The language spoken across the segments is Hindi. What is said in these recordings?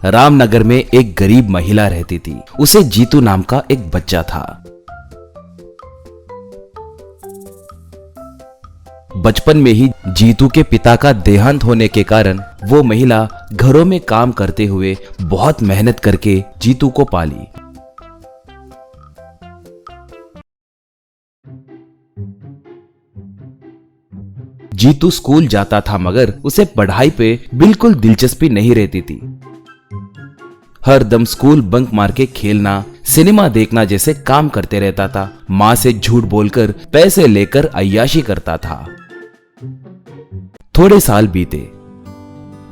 रामनगर में एक गरीब महिला रहती थी। उसे जीतू नाम का एक बच्चा था। बचपन में ही जीतू के पिता का देहांत होने के कारण वो महिला घरों में काम करते हुए बहुत मेहनत करके जीतू को पाली। जीतू स्कूल जाता था मगर उसे पढ़ाई पे बिल्कुल दिलचस्पी नहीं रहती थी। हर दम स्कूल बंक मार के खेलना, सिनेमा देखना जैसे काम करते रहता था। माँ से झूठ बोलकर पैसे लेकर अय्याशी करता था। थोड़े साल बीते।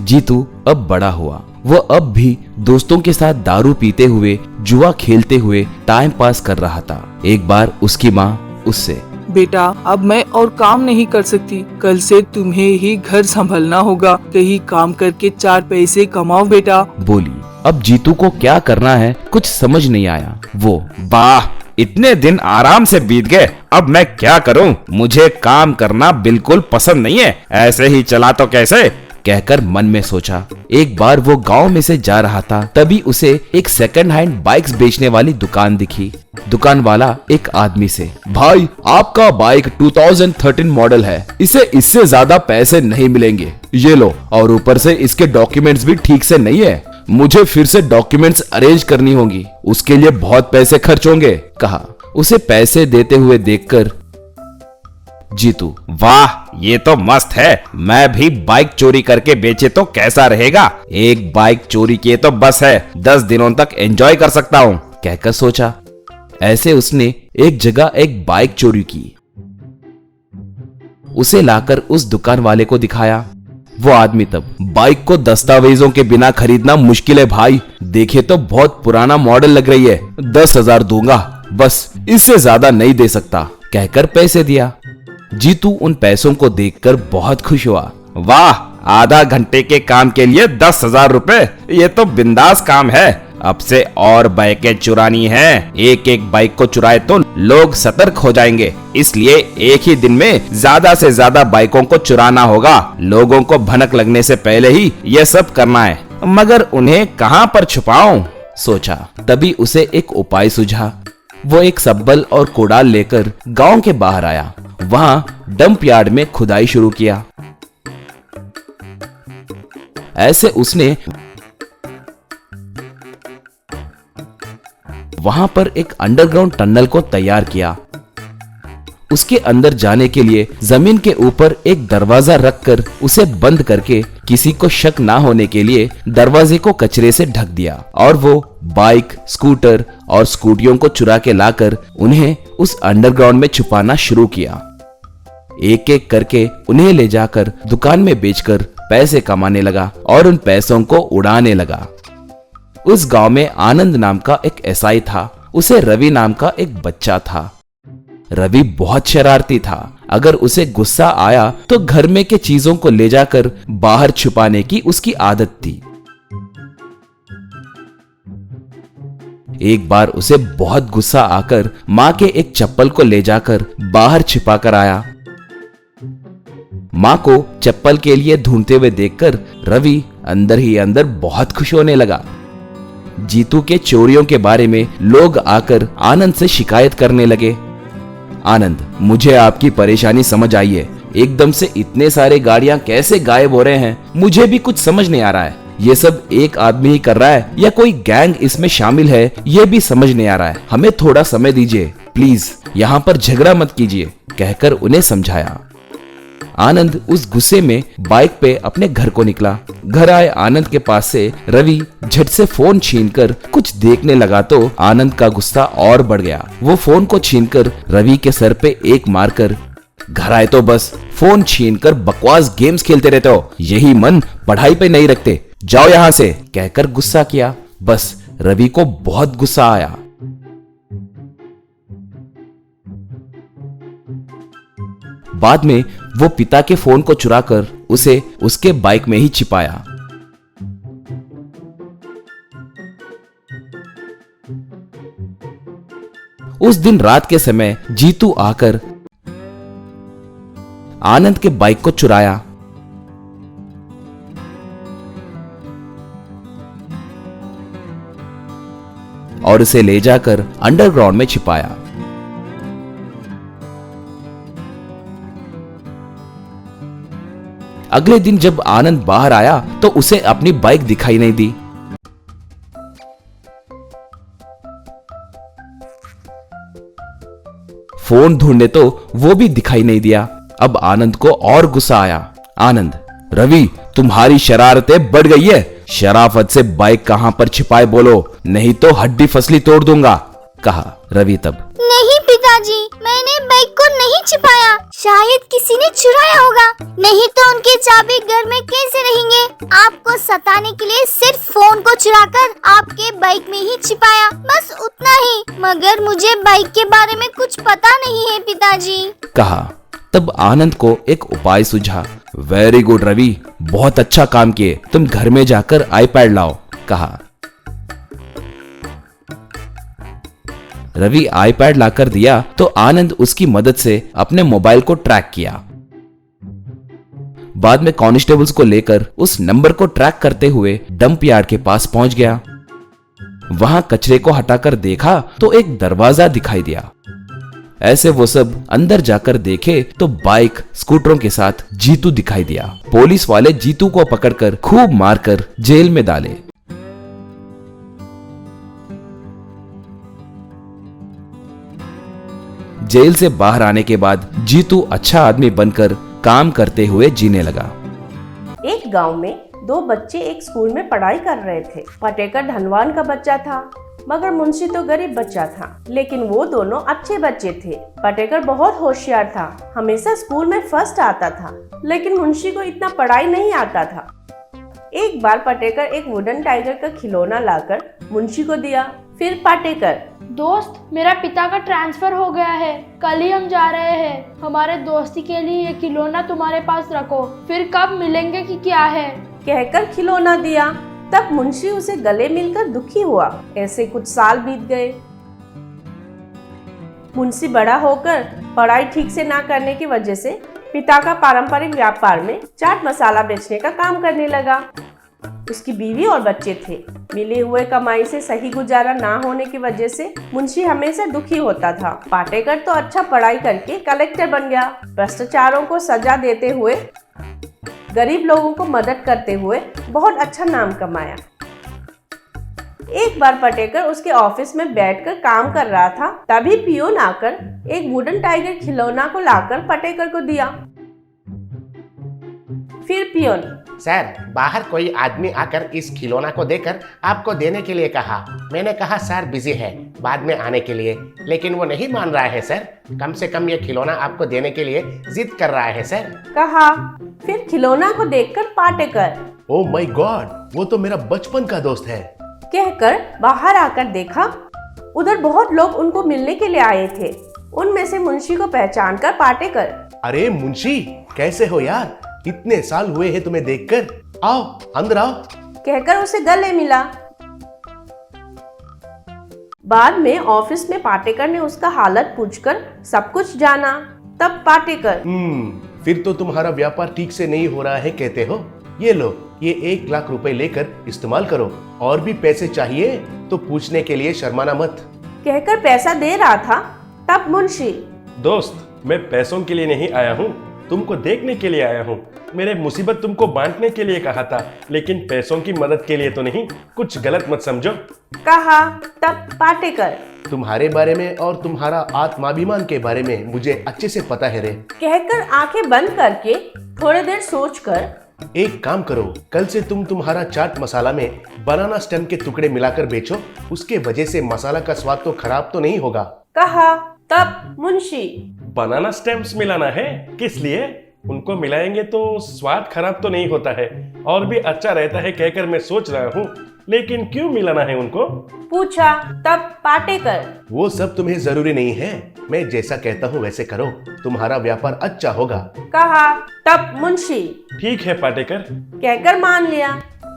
जीतू अब बड़ा हुआ। वह अब भी दोस्तों के साथ दारू पीते हुए, जुआ खेलते हुए टाइम पास कर रहा था। एक बार उसकी माँ उससे, बेटा अब मैं और काम नहीं कर सकती, कल से तुम्हें ही घर संभालना होगा, कहीं काम करके 4 पैसे कमाओ बेटा, बोली। अब जीतू को क्या करना है कुछ समझ नहीं आया। वो, वाह, इतने दिन आराम से बीत गए, अब मैं क्या करूं? मुझे काम करना बिल्कुल पसंद नहीं है, ऐसे ही चला तो कैसे? कहकर मन में सोचा। एक बार वो गांव में से जा रहा था, तभी उसे एक सेकंड हैंड बाइक्स बेचने वाली दुकान दिखी। दुकान वाला एक आदमी से, भाई आपका बाइक 2013 मॉडल है, इसे इससे ज्यादा पैसे नहीं मिलेंगे, ये लो, और ऊपर से इसके डॉक्यूमेंट्स भी ठीक से नहीं है, मुझे फिर से डॉक्यूमेंट्स अरेंज करनी होगी, उसके लिए बहुत पैसे खर्च होंगे, कहा। उसे पैसे देते हुए देखकर जीतू, वाह, ये तो मस्त है, मैं भी बाइक चोरी करके बेचे तो कैसा रहेगा? एक बाइक चोरी किए तो बस है, 10 दिनों तक एंजॉय कर सकता हूँ, कहकर सोचा। ऐसे उसने एक जगह एक बाइक चोरी की। उसे लाकर उस दुकान वाले को दिखाया। वो आदमी तब, बाइक को दस्तावेजों के बिना खरीदना मुश्किल है भाई, देखे तो बहुत पुराना मॉडल लग रही है, 10,000 दूंगा, बस इससे ज्यादा नहीं दे सकता, कहकर पैसे दिया। जीतू उन पैसों को देखकर बहुत खुश हुआ। वाह, आधा घंटे के काम के लिए 10,000 रुपए, ये तो बिंदास काम है। अब से और बाइकें चुरानी है, एक एक बाइक को चुराए तो लोग सतर्क हो जाएंगे, इसलिए एक ही दिन में ज्यादा से ज्यादा बाइकों को चुराना होगा। लोगों को भनक लगने से पहले ही ये सब करना है, मगर उन्हें कहां पर छुपाऊं, सोचा। तभी उसे एक उपाय सूझा। वो एक सब्बल और कुड़ाल लेकर गांव के बाहर आया। वहां डंप यार्ड में खुदाई शुरू किया। ऐसे उसने वहां पर एक अंडरग्राउंड टनल को तैयार किया। उसके अंदर जाने के लिए जमीन के ऊपर एक दरवाजा रखकर उसे बंद करके किसी को शक ना होने के लिए दरवाजे को कचरे से ढक दिया और वो बाइक, स्कूटर और स्कूटियों को चुरा के लाकर उन्हें उस अंडरग्राउंड में छुपाना शुरू किया। एक एक करके उन्हें ले जाकर दुकान में बेचकर पैसे कमाने लगा और उन पैसों को उड़ाने लगा। उस गांव में आनंद नाम का एक एसआई था। उसे रवि नाम का एक बच्चा था। रवि बहुत शरारती था। अगर उसे गुस्सा आया तो घर में के चीजों को ले जाकर बाहर छुपाने की उसकी आदत थी। एक बार उसे बहुत गुस्सा आकर माँ के एक चप्पल को ले जाकर बाहर छिपा कर आया। माँ को चप्पल के लिए ढूंढते हुए देखकर रवि अंदर ही अंदर बहुत खुश होने लगा। जीतू के चोरियों के बारे में लोग आकर आनंद से शिकायत करने लगे। आनंद, मुझे आपकी परेशानी समझ आई है। एकदम से इतने सारे गाड़ियां कैसे गायब हो रहे हैं, मुझे भी कुछ समझ नहीं आ रहा है। ये सब एक आदमी ही कर रहा है या कोई गैंग इसमें शामिल है, ये भी समझ नहीं आ रहा है। हमें थोड़ा समय दीजिए प्लीज, यहाँ पर झगड़ा मत कीजिए, कहकर उन्हें समझाया। आनंद उस गुस्से में बाइक पे अपने घर को निकला। घर आए आनंद के पास से रवि झट से फोन छीनकर कुछ देखने लगा तो आनंद का गुस्सा और बढ़ गया। वो फोन को छीनकर रवि के सर पे एक मारकर, घर आए तो बस फोन छीनकर बकवास गेम्स खेलते रहते हो, यही मन पढ़ाई पे नहीं रखते, जाओ यहाँ से, कहकर गुस्सा किया। बस रवि को बहुत गुस्सा आया। बाद में वो पिता के फोन को चुराकर उसे उसके बाइक में ही छिपाया। उस दिन रात के समय जीतू आकर आनंद के बाइक को चुराया। और उसे ले जाकर अंडरग्राउंड में छिपाया। अगले दिन जब आनंद बाहर आया तो उसे अपनी बाइक दिखाई नहीं दी। फोन ढूंढने तो वो भी दिखाई नहीं दिया। अब आनंद को और गुस्सा आया। आनंद, रवि तुम्हारी शरारतें बढ़ गई है। शराफत से बाइक कहां पर छिपाए बोलो, नहीं तो हड्डी फसली तोड़ दूंगा, कहा रवि तब। नहीं पिताजी, मैंने बाइक को नहीं छिपाया, शायद किसी ने चुराया होगा, नहीं तो उनके चाबी घर में कैसे रहेंगे। आपको सताने के लिए सिर्फ फोन को चुराकर आपके बाइक में ही छिपाया, बस उतना ही, मगर मुझे बाइक के बारे में कुछ पता नहीं है पिताजी, कहा। तब आनंद को एक उपाय सूझा। वेरी गुड रवि, बहुत अच्छा काम किए, तुम घर में जाकर आईपैड लाओ, कहा। रवि आईपैड लाकर दिया तो आनंद उसकी मदद से अपने मोबाइल को ट्रैक किया। बाद में कांस्टेबल्स को लेकर उस नंबर को ट्रैक करते हुए डंप यार्ड के पास पहुंच गया। वहां कचरे को हटाकर देखा तो एक दरवाजा दिखाई दिया। ऐसे वो सब अंदर जाकर देखे तो बाइक स्कूटरों के साथ जीतू दिखाई दिया। पुलिस वाले जीतू को पकड़कर खूब मारकर जेल में डाले। जेल से बाहर आने के बाद जीतू अच्छा आदमी बनकर काम करते हुए जीने लगा। एक गांव में दो बच्चे एक स्कूल में पढ़ाई कर रहे थे। पटेकर धनवान का बच्चा था, मगर मुंशी तो गरीब बच्चा था, लेकिन वो दोनों अच्छे बच्चे थे। पटेकर बहुत होशियार था, हमेशा स्कूल में फर्स्ट आता था, लेकिन मुंशी को इतना पढ़ाई नहीं आता था। एक बार पटेकर एक वुडन टाइगर का खिलौना लाकर मुंशी को दिया। फिर पटेकर, दोस्त, मेरा पिता का ट्रांसफर हो गया है, कल ही हम जा रहे हैं, हमारे दोस्ती के लिए ये खिलौना तुम्हारे पास रखो, फिर कब मिलेंगे कि क्या है, कहकर खिलौना दिया। तब मुंशी उसे गले मिलकर दुखी हुआ। ऐसे कुछ साल बीत गए। मुंशी बड़ा होकर पढ़ाई ठीक से ना करने की वजह से पिता का पारंपरिक व्यापार में चाट मसाला बेचने का काम करने लगा। उसकी बीवी और बच्चे थे। मिले हुए कमाई से सही गुजारा ना होने की वजह से मुंशी हमेशा दुखी होता था। पाटेकर तो अच्छा पढ़ाई करके कलेक्टर बन गया। भ्रष्टाचारों को सजा देते हुए, गरीब लोगों को मदद करते हुए बहुत अच्छा नाम कमाया। एक बार पटेकर उसके ऑफिस में बैठकर काम कर रहा था, तभी पियून आकर एक वुडन टाइगर खिलौना को लाकर पटेकर को दिया। फिर पियून, सर, बाहर कोई आदमी आकर इस खिलौना को देकर आपको देने के लिए कहा। मैंने कहा सर बिजी है, बाद में आने के लिए, लेकिन वो नहीं मान रहा है सर। कम से कम ये खिलौना आपको देने के लिए जिद कर रहा है सर, कहा। फिर खिलौना को देखकर पाटेकर, ओह माय गॉड, वो तो मेरा बचपन का दोस्त है, कहकर बाहर आकर देखा। उधर बहुत लोग उनको मिलने के लिए आए थे। उनमें से मुंशी को पहचान कर पाटेकर, अरे मुंशी, कैसे हो यार, इतने साल हुए हैं तुम्हें देखकर, आओ अंदर आओ, कहकर उसे गले मिला। बाद में ऑफिस में पाटेकर ने उसका हालत पूछकर सब कुछ जाना। तब पाटेकर, फिर तो तुम्हारा व्यापार ठीक से नहीं हो रहा है कहते हो। ये लो, ये 1 लाख रुपए लेकर इस्तेमाल करो, और भी पैसे चाहिए तो पूछने के लिए शर्माना मत, कहकर पैसा दे रहा था। तब मुंशी, दोस्त, मैं पैसों के लिए नहीं आया हूँ, तुमको देखने के लिए आया हूँ। मेरे मुसीबत तुमको बांटने के लिए कहा था, लेकिन पैसों की मदद के लिए तो नहीं, कुछ गलत मत समझो, कहा। तब पाटेकर, तुम्हारे बारे में और तुम्हारा आत्माभिमान के बारे में मुझे अच्छे से पता है रे, कहकर आंखें बंद करके थोड़ी देर सोचकर, एक काम करो, कल से तुम तुम्हारा चाट मसाला में बनाना स्टेम के टुकड़े मिलाकर बेचो, उसके वजह से मसाला का स्वाद तो खराब तो नहीं होगा, कहा। तब मुंशी, बनाना स्टेम्स मिलाना है, किस लिए? उनको मिलाएंगे तो स्वाद खराब तो नहीं होता है और भी अच्छा रहता है कहकर मैं सोच रहा हूँ, लेकिन क्यों मिलाना है उनको? पूछा। तब पाटेकर, वो सब तुम्हें जरूरी नहीं है, मैं जैसा कहता हूँ वैसे करो, तुम्हारा व्यापार अच्छा होगा, कहा। तब मुंशी, ठीक है पाटेकर, कहकर मान लिया।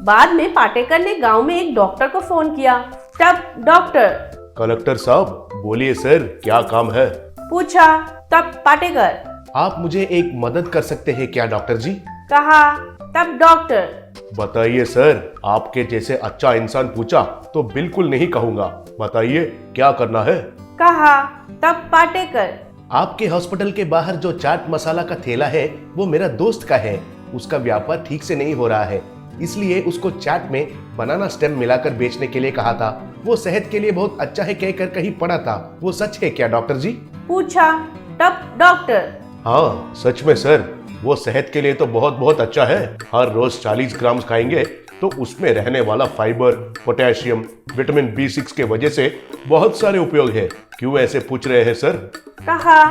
बाद में पाटेकर ने गांव में एक डॉक्टर को फोन किया। तब डॉक्टर, कलेक्टर साहब बोलिए सर, क्या काम है? पूछा। तब पाटेकर, आप मुझे एक मदद कर सकते हैं क्या डॉक्टर जी? कहा। तब डॉक्टर, बताइए सर, आपके जैसे अच्छा इंसान पूछा तो बिल्कुल नहीं कहूँगा। बताइए क्या करना है। कहा। तब पाटेकर, आपके हॉस्पिटल के बाहर जो चाट मसाला का ठेला है वो मेरा दोस्त का है। उसका व्यापार ठीक से नहीं हो रहा है, इसलिए उसको चाट में बनाना स्टेम मिलाकर बेचने के लिए कहा था। वो सेहत के लिए बहुत अच्छा है कहकर कहीं पड़ा था। वो सच है क्या डॉक्टर जी? पूछा। तब डॉक्टर, हाँ सच में सर, वो सेहत के लिए तो बहुत बहुत अच्छा है। हर रोज 40 ग्राम खाएंगे तो उसमें रहने वाला फाइबर, पोटेशियम, विटामिन B6 के वजह से बहुत सारे उपयोग है। क्यों ऐसे पूछ रहे हैं सर? कहा।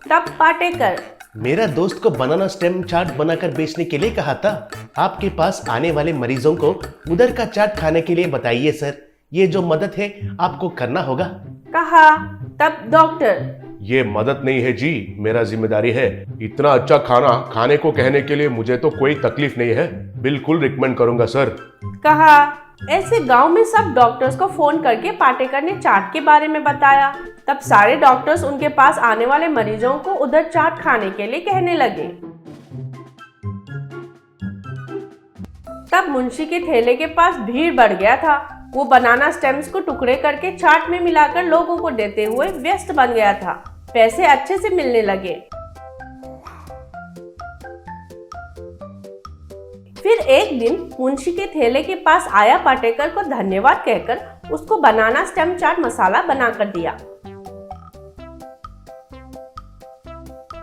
तब पाटेकर, मेरा दोस्त को बनाना स्टेम चाट बनाकर बेचने के लिए कहा था। आपके पास आने वाले मरीजों को उधर का चाट खाने के लिए बताइए सर। ये जो मदद है आपको करना होगा। कहा। तब डॉक्टर, ये मदद नहीं है जी, मेरा जिम्मेदारी है। इतना अच्छा खाना खाने को कहने के लिए मुझे तो कोई तकलीफ नहीं है। बिल्कुल रिकमेंड करूंगा सर। कहा। ऐसे गांव में सब डॉक्टर्स को फोन करके पाटेकर ने चाट के बारे में बताया। तब सारे डॉक्टर्स उनके पास आने वाले मरीजों को उधर चाट खाने के लिए कहने लगे। तब मुंशी के ठेले के पास भीड़ बढ़ गया था। वो बनाना स्टेम्स को टुकड़े करके चाट में मिलाकर लोगों को देते हुए व्यस्त बन गया था। पैसे अच्छे से मिलने लगे। फिर एक दिन मुंशी के ठेले के पास आया पाटेकर को धन्यवाद कहकर उसको बनाना स्टेम चाट मसाला बनाकर दिया।